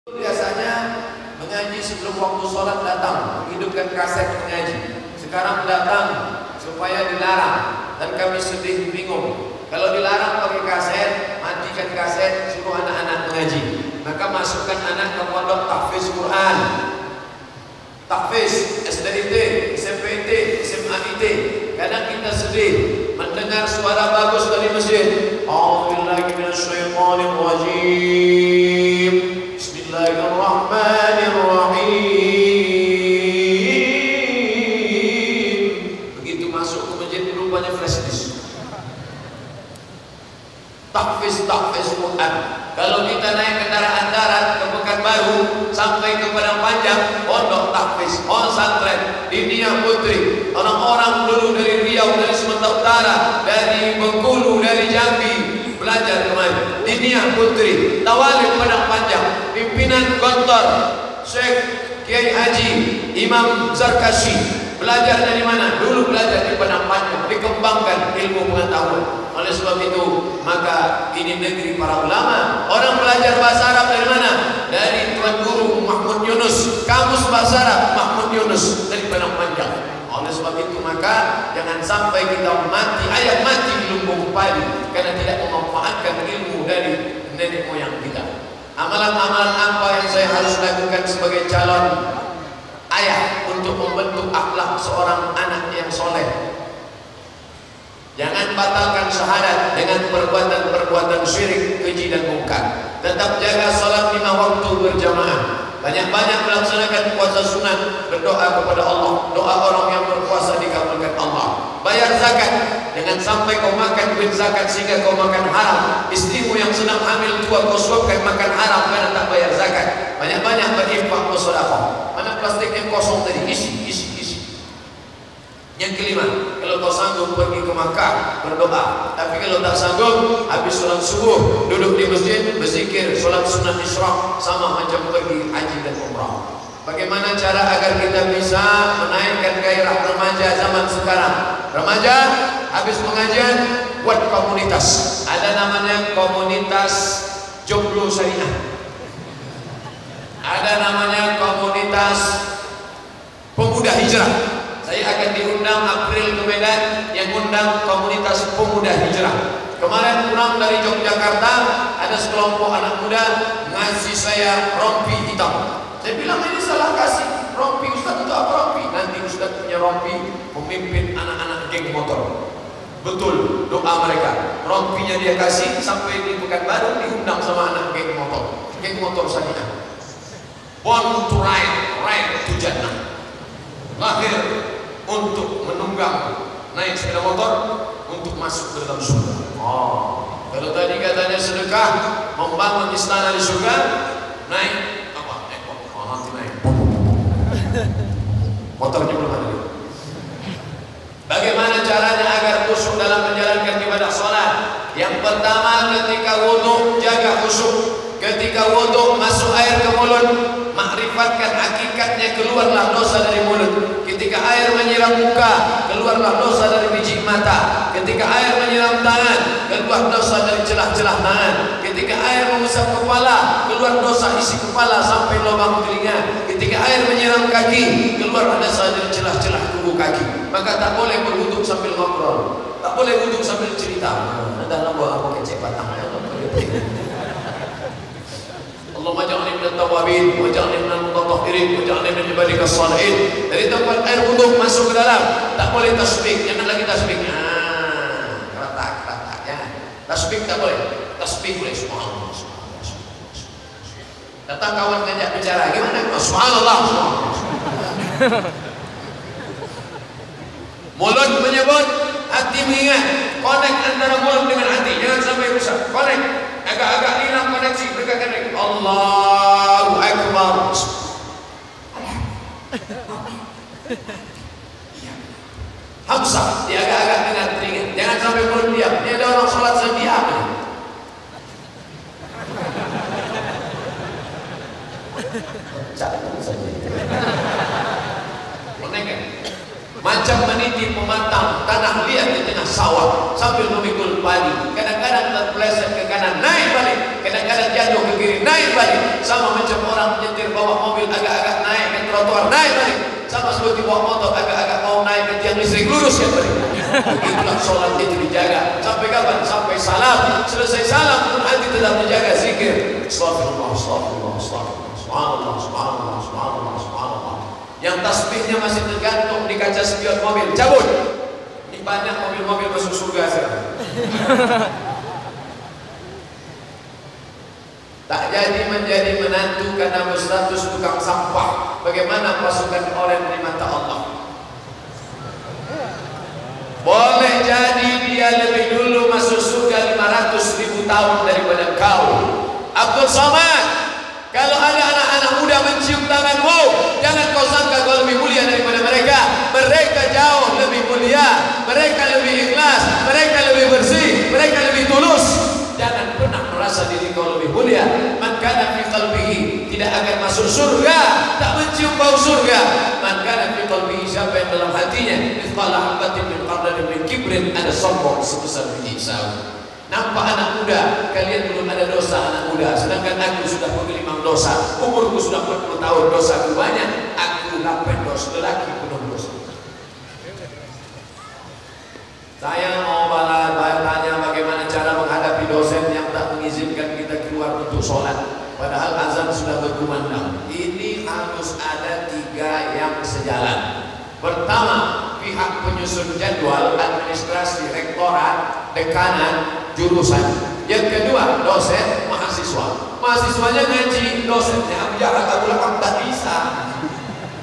Biasanya mengaji sebelum waktu sholat datang, menghidupkan kaset mengaji. Sekarang datang supaya dilarang, dan kami sedih bingung. Kalau dilarang pakai kaset, matikan kaset, suruh anak-anak mengaji. Maka masukkan anak ke pondok tahfiz Quran, tahfiz SDIT, SMPT, SMAIT. Kadang kita sedih mendengar suara bagus dari masjid. A'udzubillahi minasyaitonir rajim. Bismillahirrahmanirrahim. Begitu masuk ke masjid rupanya flash disk. Tahfiz Quran. Kalau kita naik kendaraan darat ke Pekanbaru sampai ke Padang Panjang, pondok tahfiz, pesantren Diniyah Putri. Orang-orang dulu dari Riau, dari Sumatera Utara, dari Bengkulu, dari Jambi belajar kemana? Diniyah Putri, Tawalib Padang Panjang, pimpinan Gontor Syekh Kiai Haji Imam Zarkashi. Belajar dari mana? Dulu belajar di Padang Panjang, dikembangkan ilmu pengetahuan. Oleh sebab itu, maka ini negeri para ulama. Orang belajar bahasa Arab dari mana? Dari Tuan Guru Mahmud Yunus, kamus bahasa Arab Mahmud Yunus dari Padang Panjang. Oleh sebab itu, maka jangan sampai kita mati, ayam mati di lumbung padi karena tidak memanfaatkan ilmu dari nenek moyang kita. Amalan-amalan apa yang saya harus lakukan sebagai calon ayah untuk membentuk akhlak seorang anak yang soleh? Jangan batalkan syahadat dengan perbuatan-perbuatan syirik, keji dan mungkar. Tetap jaga salat 5 waktu berjamaah. Banyak-banyak melaksanakan puasa sunat, berdoa kepada Allah. Doa orang yang berpuasa dikabulkan Allah. Bayar zakat. Jangan sampai kau makan duit zakat sehingga kau makan haram. Istrimu yang sedang hamil tua kau suapkan makan haram karena tak bayar zakat. Banyak-banyak berinfak bersedekah. Mana plastik yang kosong tadi? Isi. Yang kelima, kalau kau sanggup pergi ke Makkah berdoa. Tapi kalau tak sanggup, habis sholat subuh duduk di masjid berzikir, sholat sunat isyraq, sama macam pergi haji dan umrah. Bagaimana cara agar kita bisa menaikkan gairah remaja zaman sekarang? Remaja habis pengajian buat komunitas. Ada namanya komunitas jomblo syariah. Ada namanya komunitas pemuda hijrah. Saya akan diundang April ke Medan, yang undang komunitas pemuda hijrah. Kemarin pulang dari Yogyakarta, ada sekelompok anak muda ngasih saya rompi hitam. Saya bilang ini salah kasih rompi, Ustaz itu apa rompi? Nanti Ustaz punya rompi memimpin anak-anak geng motor. Betul doa mereka. Rompinya dia kasih sampai di Pekanbaru diundang sama anak geng motor syariah. Born to ride to Jannah. Lahir untuk menunggang naik sepeda motor untuk masuk ke dalam surga. Kalau tadi katanya sedekah membangun istana di surga, naik apa? Nanti naik. Motornya belum ada. Bagaimana caranya agar khusyuk dalam menjalankan ibadah salat? Yang pertama, ketika wudu jaga khusyuk. Ketika wudu masuk air ke mulut, makrifatkan hakikatnya, keluarlah dosa dari mulut. Ketika air menyiram muka, keluarlah dosa dari biji mata. Ketika air menyiram tangan, keluar dosa dari celah-celah tangan. Ketika air mengusap kepala, keluar dosa isi kepala sampai lubang telinga. Ketika air menyiram kaki, keluar dosa dari celah-celah tubuh kaki. Maka tak boleh berwudu sambil ngobrol, tak boleh wudu sambil cerita. Adalah buah apa kecek batangnya. Allahumma ja'alni minat tawabin, wa ja'alni minal mutatahhirin, wa ja'alni min ibadika shalihin. Dari tempat air wudu masuk ke dalam, tak boleh tasbih. Jangan lagi tasbih. Keratak ya. Tasbih tak boleh. Tasbih boleh. Subhanallah. Datang kawan ngajak bicara, gimana? Subhanallah. Mulut menyebut, hati mengingat. Connect antara mulut dengan hati. Jangan sampai rusak. Connect. Agak-agak hilang koneksi, berkata Allahu Akbar. Hamzah, dia agak-agak dengar telinga. Jangan sampai mulut diam. Ini ada orang sholat diam. Macam meniti pematang tanah liat di tengah sawah sambil memikul padi. Kadang-kadang terpeleset ke kanan, naik balik. Kadang-kadang jatuh ke kiri, naik balik. Sama macam orang tulus yang beriman. Begitulah sholat itu dijaga. Sampai kapan? Sampai salam. Selesai salam pun hati tetap dijaga zikir. Astagfirullah, astagfirullah, astagfirullah, subhanallah, subhanallah, subhanallah, subhanallah. Yang tasbihnya masih tergantung di kaca spion mobil, cabut. Ini banyak mobil-mobil masuk surga sekarang. Tak jadi menjadi menantu karena berstatus tukang sampah. Bagaimana pasukan orang di mata Allah? Boleh jadi dia lebih dulu masuk surga 500.000 tahun daripada kau. Abdul Somad, kalau ada anak-anak muda mencium tanganmu, jangan kau sangka kau lebih mulia daripada mereka. Mereka jauh lebih mulia, mereka lebih ikhlas, mereka lebih bersih, mereka lebih tulus. Jangan pernah merasa diri kau lebih mulia. Man kana fi qalbihi, tidak akan masuk surga, tak mencium bau surga. Man kana fi qalbihi, siapa yang dalam hatinya mithqala habatin min khardalin min kibrin, ada sombong sebesar biji sawi. Nampak anak muda, kalian belum ada dosa anak muda, sedangkan aku sudah menggelimang dosa. Umurku sudah 40 tahun, dosaku banyak. Aku lapen dosa, lelaki penuh dosa. Saya mau tanya bagaimana cara menghadapi dosen yang tak mengizinkan kita keluar untuk sholat, padahal azan sudah berkumandang. Ini harus ada 3 yang sejalan. Pertama, pihak penyusun jadwal, administrasi, rektorat, dekanan, jurusan. Yang kedua, dosen, mahasiswa. Mahasiswanya ngaji, dosennya Abu Jahal, Abu Lahab, tak bisa.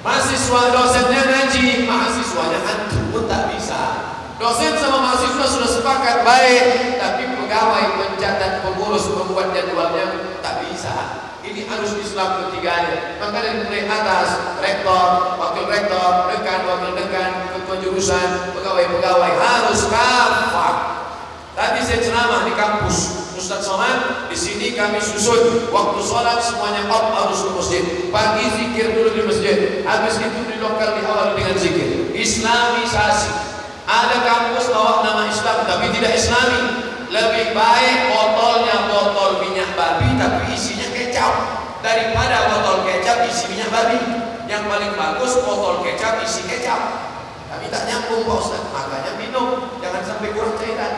Mahasiswa dosennya ngaji, mahasiswanya hantu pun tak bisa. Dosen sama mahasiswa sudah sepakat baik, tapi pegawai, pencatat, pengurus, membuat jadwalnya tak bisa. Ini harus Islam ketiganya. Maka dari mulai atas, rektor, wakil rektor, dekan, wakil dekan, ketua jurusan, pegawai-pegawai harus kafah. Tadi saya ceramah di kampus Ustaz Somad, di sini kami susun waktu sholat semuanya harus ke masjid. Pagi zikir dulu di masjid, habis itu di lokal diawali dengan zikir. Islamisasi. Ada kampus bawa nama Islam tapi tidak Islami. Lebih baik botolnya botol minyak babi tapi isinya kecap daripada botol kecap isi minyak babi. Yang paling bagus botol kecap isi kecap. Tapi tak nyambung Pak Ustaz, makanya minum, jangan sampai kurang cairan.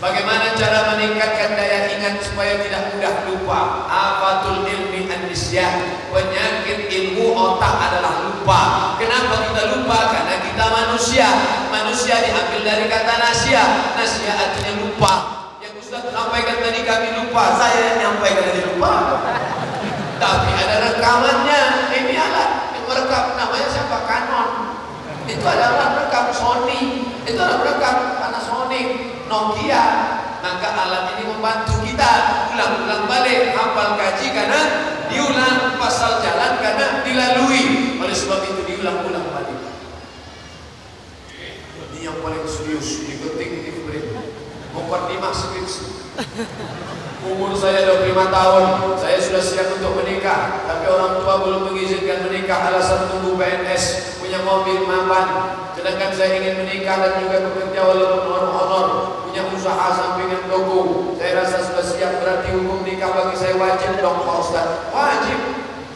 Bagaimana cara meningkatkan daya ingat supaya tidak mudah lupa? Afatul ilmi an-nisyan. Penyakit ilmu otak adalah lupa. Kenapa kita lupa? Karena kita manusia. Manusia diambil dari kata nasia. Nasia artinya lupa. Yang Ustaz sampaikan tadi kami lupa. Saya yang nyampaikan tadi lupa. Tapi ada rekamannya. Ini alat yang merekam, namanya siapa? Canon. Itu adalah merekam Sony. Itu adalah merekam Panasonic, Nokia. Maka alat ini membantu kita ulang-ulang balik, hafal kaji karena diulang, pasal jalan karena dilalui. Oleh sebab itu diulang-ulang balik. Ini yang paling serius, diketik di beri mukadimah skripsi. Umur saya 25 tahun, saya sudah siap untuk menikah, tapi orang tua belum mengizinkan menikah alasan tunggu PNS, punya mobil mapan. Sedangkan saya ingin menikah dan juga bekerja walaupun honor-honor, punya usaha sampingan toko. Saya rasa sudah siap, berarti hukum nikah bagi saya wajib dong Pak Ustaz. Wajib.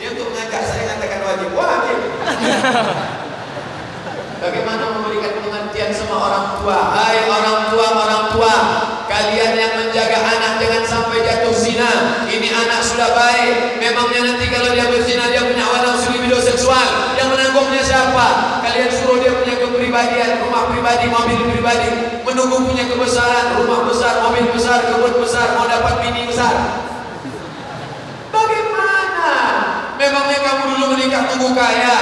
Dia untuk mengajak saya katakan wajib. Wajib. Bagaimana memberikan pengertian sama orang tua? Hai orang tua, kalian yang menjaga anak jangan sampai jatuh zina. Ini anak sudah baik. Memangnya nanti kalau dia berzina dia punya hawa nafsu libido seksual, yang menanggungnya siapa? Kalian suruh dia punya kepribadian, rumah pribadi, mobil pribadi, menunggu punya kebesaran, rumah besar, mobil besar, kebun besar, mau dapat bini besar. Bagaimana? Memangnya kamu dulu menikah tunggu kaya?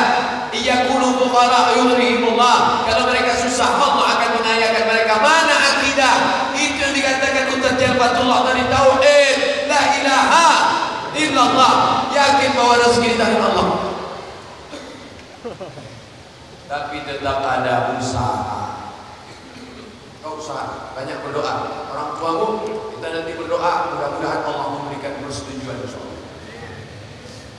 Iyakunu fuqara yughnihimullah. Kalau mereka susah, Allah akan mengayakan mereka. Mana akidah? Itu yang dikatakan Ustaz Jalbatullah tadi, tauhid, la ilaha illallah, yakin bahwa rezeki di tangan Allah. Tapi tetap ada usaha. Kau usaha, banyak berdoa. Orang tuamu, kita nanti berdoa, mudah-mudahan Allah memberikan persetujuan insyaallah.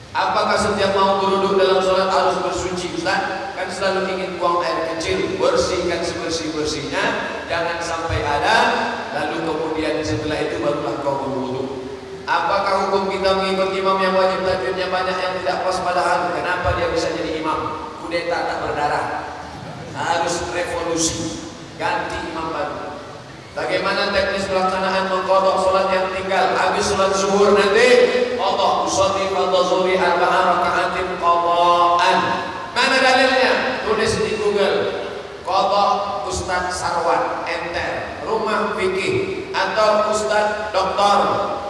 Apakah setiap mau duduk dalam sholat harus bersuci Ustaz? Kan selalu ingin buang air kecil, bersihkan sebersih-bersihnya, jangan sampai ada, lalu kemudian setelah itu barulah kau berwudu. Apakah hukum kita mengikut imam yang wajib tajwidnya banyak yang tidak pas padahal? Kenapa dia bisa jadi imam? Kudeta tak berdarah. harus revolusi, ganti imam baru. Bagaimana teknis pelaksanaan mengqadha salat yang tinggal? Habis salat zuhur nanti qadha usolli fardhu zuhri arba'a raka'atin qadha'an. Mana dalilnya? Tulis di Google. Qadha Ustaz Sarwan enter rumah fikih atau Ustaz Dr.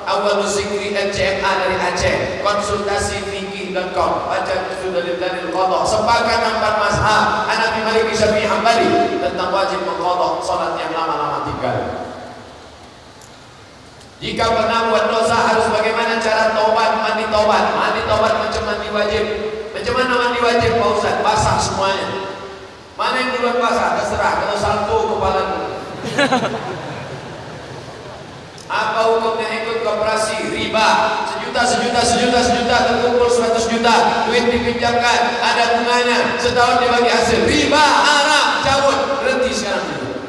Awal Zikri LCMA dari Aceh, konsultasi fikih.com. baca sudah dari qadha. Sepakat 4 mazhab Hanafi, Maliki, Syafi'i, Hambali tentang wajib mengqadha salat yang lama-lama tinggal. Jika pernah buat dosa harus bagaimana cara taubat? Mandi taubat. Mandi taubat macam mandi wajib. Macam mana mandi wajib Pak Ustaz? Basah semuanya. Mana yang duluan basah? Terserah. Kalau salto kepalamu. Apa hukumnya ikut koperasi riba? Sejuta terkumpul 100 juta, duit dipinjamkan, ada bunganya, setahun dibagi hasil. Riba haram, cabut, berhenti sekarang juga.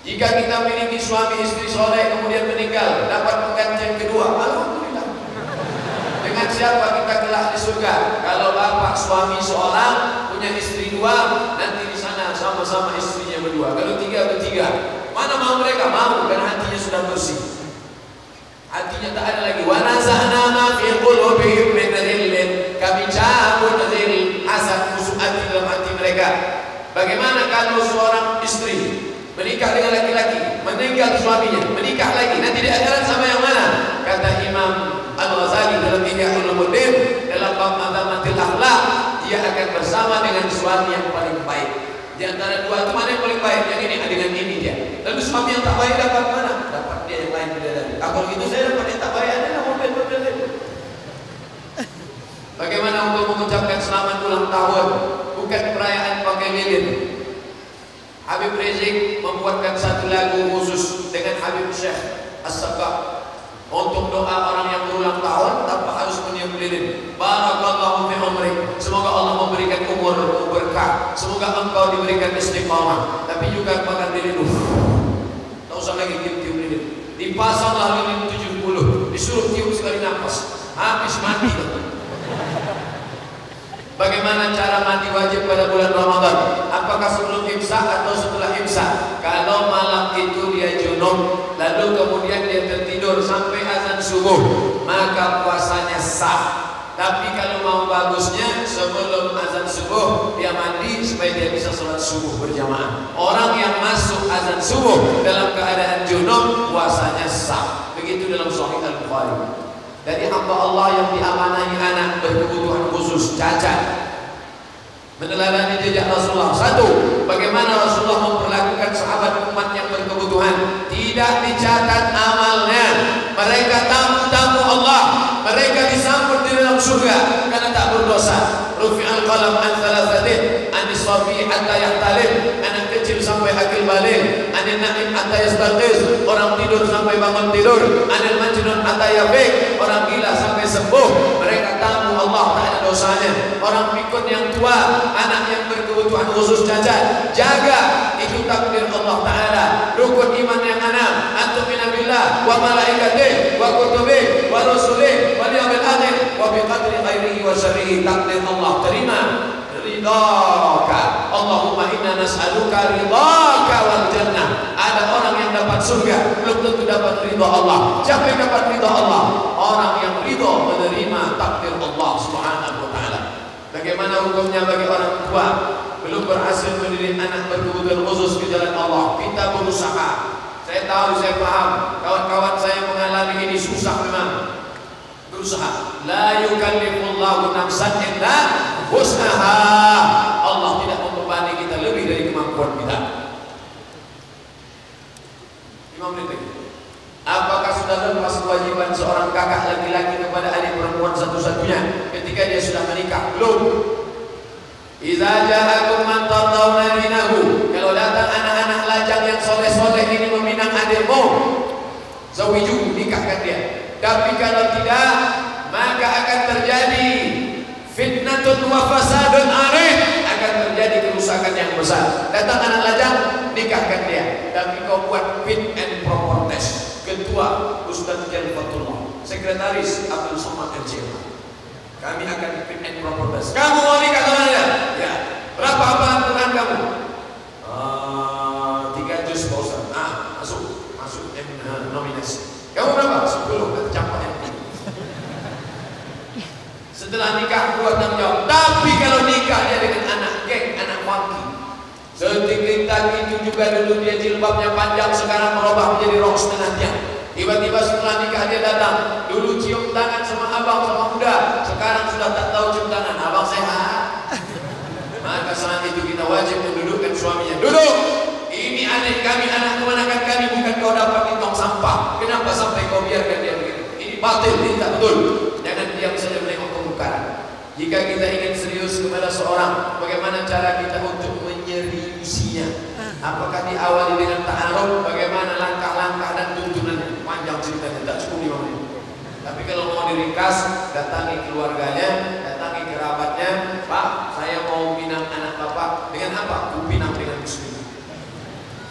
Jika kita memiliki suami istri soleh kemudian meninggal, dapat pengganti yang kedua, alhamdulillah. Dengan siapa kita kelak di surga? Kalau bapak suami seorang punya istri 2, nanti di sana sama-sama istrinya berdua. Kalau 3 bertiga. Mana mau mereka? Mau, dan hatinya sudah bersih. Hatinya tak ada lagi. Wa naza'na ma fi qulubihim min ghillin. Kami cabut dari hasad, musuh hati dalam hati mereka. Bagaimana kalau seorang istri menikah dengan laki-laki, meninggal suaminya, menikah lagi, nanti dia akan sama yang mana? Kata Imam Al-Ghazali dalam Ihya Ulumuddin, dalam bab Mazamatil Akhlaq, dia akan bersama dengan suami yang paling baik. Di antara dua itu mana yang paling baik? Yang ini dengan ini dia. Lalu suami yang tak baik dapat mana? Dapat dia yang lain bidadari. Kalau gitu saya dapat yang tak baik adalah mobil-mobil itu. Bagaimana untuk mengucapkan selamat ulang tahun? Bukan perayaan pakai lilin. Habib Rizik membuatkan satu lagu khusus dengan Habib Syekh As-Sabah untuk doa orang yang berulang tahun tanpa harus meniup lilin. Barakallahu fi umrik. Semoga Allah memberikan umur berkah. Semoga engkau diberikan istiqamah. Tapi juga pakai lilin. Tak usah lagi tiup-tiup lilin. Dipasanglah lilin 70. Disuruh tiup sekali nafas. Habis mati. Bagaimana cara mandi wajib pada bulan Ramadan? Apakah sebelum imsak atau setelah imsak? Kalau malam itu dia junub, lalu kemudian dia tertidur sampai azan subuh, maka puasanya sah. Tapi kalau mau bagusnya sebelum azan subuh dia mandi supaya dia bisa sholat subuh berjamaah. Orang yang masuk azan subuh dalam keadaan junub puasanya sah. Begitu dalam Sahih Al-Bukhari. Dari hamba Allah yang diamanahi anak berkebutuhan khusus, cacat, meneladani jejak Rasulullah. 1. Bagaimana Rasulullah memperlakukan sahabat umat yang berkebutuhan? Tidak dicatat amalnya. Mereka tamu-tamu Allah. Mereka disambut di dalam surga karena tak berdosa. Rufi'al qalam an thalathatin, anis sabi hatta yahtalim, anak kecil sampai akil balik, anil na'im hatta yastaqiz, orang tidur sampai bangun tidur, anil majnun hatta yafiq, orang gila sampai sembuh. Mereka tamu Allah, tak ada dosanya. Orang pikun yang tua, anak yang berkebutuhan khusus cacat, jaga, itu takdir Allah Ta'ala. Rukun iman yang 6, antumina billah wa malaikatih wa kutubih wa rusulih wal yawmil akhir wa biqadri khairihi wa syarrihi. Takdir Allah, terima. Ridhaka Allahumma inna nas'aluka ridhaka wal jannah. Ada orang yang dapat surga belum tentu dapat ridha Allah. Siapa yang dapat ridha Allah? Orang yang ridha menerima takdir Allah Subhanahu wa ta'ala. Bagaimana hukumnya bagi orang tua belum berhasil mendidik anak berkebutuhan khusus ke jalan Allah? Kita berusaha. Saya tahu, saya paham. Kawan-kawan saya mengalami ini susah memang. Berusaha. La yukallifullahu nafsan illa wus'aha. Allah tidak membebani kita lebih dari kemampuan kita. 5 menit. Apakah sudah lepas kewajiban seorang kakak laki-laki kepada adik perempuan satu-satunya ketika dia sudah menikah? Belum. Idza ja'akum man tardawna dinahu. Kalau datang anak-anak lajang yang soleh-soleh ini meminang adikmu, zawiju, nikahkan dia. Tapi kalau tidak, maka akan terjadi fitnatun wa fasadun arif, akan terjadi kerusakan yang besar. Datang anak lajang, nikahkan dia. Tapi kau buat fit and proper test. Ketua Ustaz Jalfatullah, Sekretaris Abdul Somad LCMA. Kami akan fit and proper test. Kamu mau nikah sama dia? Ya. Berapa hafalan Quran kamu? 3 juz Pak Ustaz. Masuk nominasi. Kamu berapa? 10. Capai yang ini. Setelah nikah keluar tanggung jawab. Tapi kalau nikah dia dengan anak geng, anak funky. Setinggi itu juga dulu dia jilbabnya panjang, sekarang merubah menjadi rok setengah tiang. Tiba-tiba setelah nikah dia datang, dulu cium tangan sama abang sama muda, sekarang sudah tak tahu cium tangan. Abang sehat. Maka saat itu kita wajib mendudukkan suaminya. Duduk. Ini anak kami, anak kemanakan kami, bukan kau dapat tong sampah. Kenapa sampai kau biarkan dia begitu? Ini batil, ini tak betul. Jangan diam saja menengok kemungkaran. Jika kita ingin serius kepada seorang, bagaimana cara kita untuk menyeriusinya? Apakah diawali dengan ta'aruf? Bagaimana langkah-langkah dan tuntunannya? Panjang ceritanya, tak cukup 5 menit. Tapi kalau mau diringkas, datangi keluarganya, datangi kerabatnya. Pak, saya mau pinang anak bapak. Dengan apa? Ku pinang dengan muslim.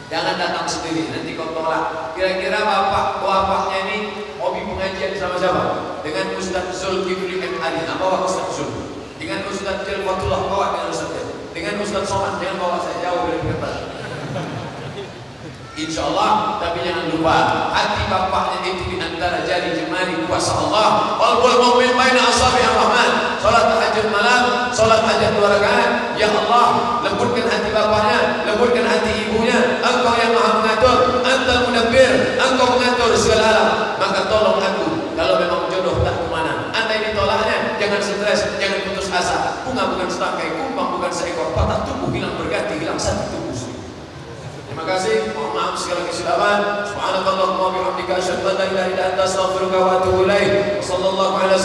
Jangan datang sendiri, nanti kau tolak. Kira-kira bapaknya ini hobi pengajian sama siapa? Dengan Ustaz Zulkifli M. Ali, bawa Ustaz Zul. Dengan Ustaz Jelfatullah, bawa dengan Ustaz Jel. Dengan Ustaz Somad, jangan bawa saya jauh dari depan. Insya Allah, tapi jangan lupa hati bapaknya itu di antara jari jemari kuasa Allah. Qalbul mu'min baina asabi' ar-Rahman. Salat tahajud malam, salat hajat 2 rakaat. Ya Allah, lembutkan hati bapaknya, lembutkan hati ibunya. Engkau yang Maha mengatur, Antal Mudabbir, Engkau mengatur segala alam. Maka tolong aku, kalau memang jodoh tak kemana. Andai ditolaknya, jangan stres, jangan putus asa. Bunga bukan setangkai, kumbang bukan seekor, patah tubuh hilang berganti, hilang satu tubuh. Terima kasih. Mohon maaf segala kesilapan. Subhanakallahumma wa bihamdika asyhadu an la ilaha illa anta astaghfiruka wa atubu ilaik. Wassallallahu ala